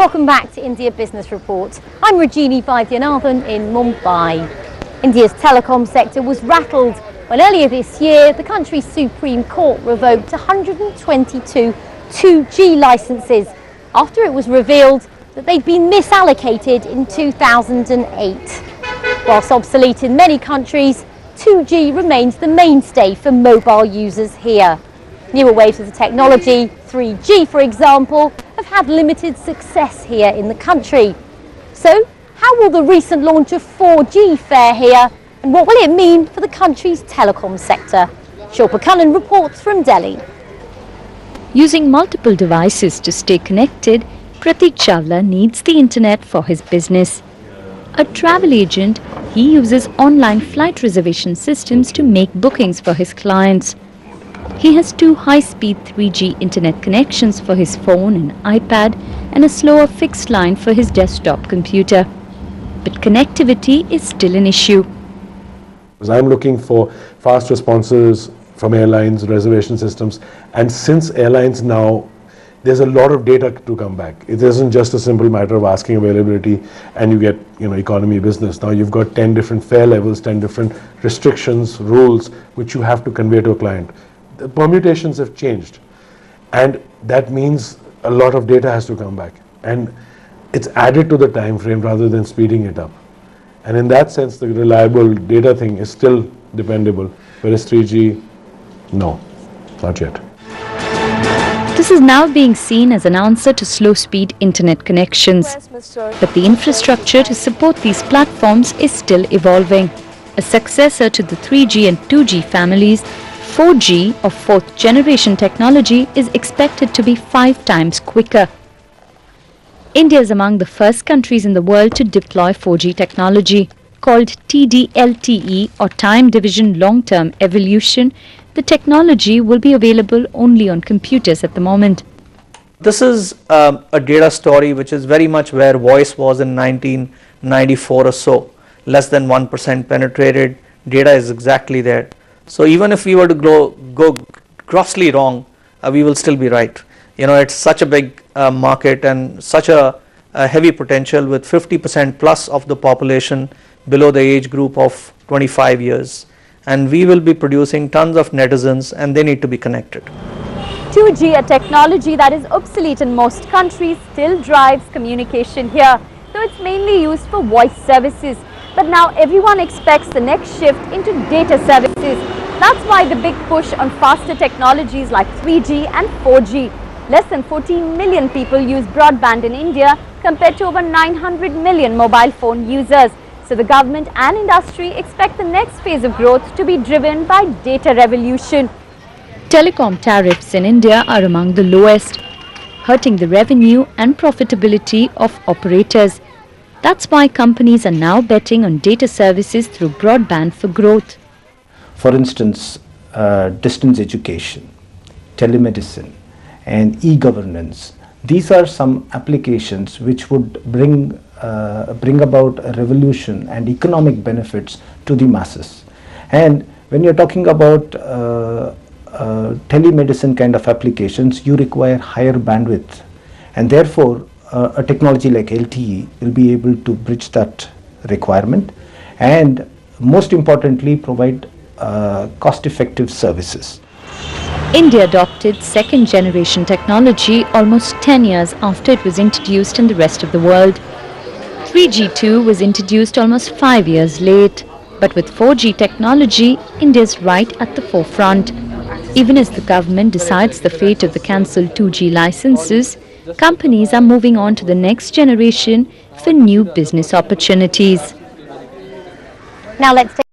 Welcome back to India Business Report. I'm Rajini Vaidyanathan in Mumbai. India's telecom sector was rattled when earlier this year the country's Supreme Court revoked 122 2G licenses after it was revealed that they'd been misallocated in 2008. Whilst obsolete in many countries, 2G remains the mainstay for mobile users here. Newer waves of the technology, 3G for example, have had limited success here in the country. So, how will the recent launch of 4G fare here, and what will it mean for the country's telecom sector? Shilpa Kannan reports from Delhi. Using multiple devices to stay connected, Pratik Chawla needs the internet for his business. A travel agent, he uses online flight reservation systems to make bookings for his clients. He has two high-speed 3G internet connections for his phone and iPad and a slower fixed line for his desktop computer. But connectivity is still an issue. I'm looking for fast responses from airlines, reservation systems, and since airlines now, there's a lot of data to come back. It isn't just a simple matter of asking availability and you get, economy business. Now you've got 10 different fare levels, 10 different restrictions, rules, which you have to convey to a client. The permutations have changed, and that means a lot of data has to come back, and it's added to the time frame rather than speeding it up. And in that sense, the reliable data thing is still dependable, whereas 3G, no, not yet. This is now being seen as an answer to slow-speed internet connections. But the infrastructure to support these platforms is still evolving. A successor to the 3G and 2G families, 4G or fourth generation technology is expected to be 5 times quicker. India is among the first countries in the world to deploy 4G technology. Called TD-LTE or Time Division Long-Term Evolution, the technology will be available only on computers at the moment. This is a data story which is very much where voice was in 1994 or so. Less than 1% penetrated, data is exactly there. So even if we were to go grossly wrong, we will still be right. It's such a big market and such a heavy potential, with 50% plus of the population below the age group of 25 years. And we will be producing tons of netizens, and they need to be connected. 2G, a technology that is obsolete in most countries, still drives communication here, though it's mainly used for voice services. But now everyone expects the next shift into data services. That's why the big push on faster technologies like 3G and 4G. Less than 14 million people use broadband in India compared to over 900 million mobile phone users. So the government and industry expect the next phase of growth to be driven by data revolution. Telecom tariffs in India are among the lowest, hurting the revenue and profitability of operators. That's why companies are now betting on data services through broadband for growth. For instance, distance education, telemedicine, and e-governance. These are some applications which would bring about a revolution and economic benefits to the masses. And when you're talking about telemedicine kind of applications, you require higher bandwidth, and therefore a technology like LTE will be able to bridge that requirement and, most importantly, provide cost-effective services. India adopted second-generation technology almost 10 years after it was introduced in the rest of the world. 3G too was introduced almost 5 years late. But with 4G technology, India is right at the forefront. Even as the government decides the fate of the cancelled 2G licenses, companies are moving on to the next generation for new business opportunities. Now let's take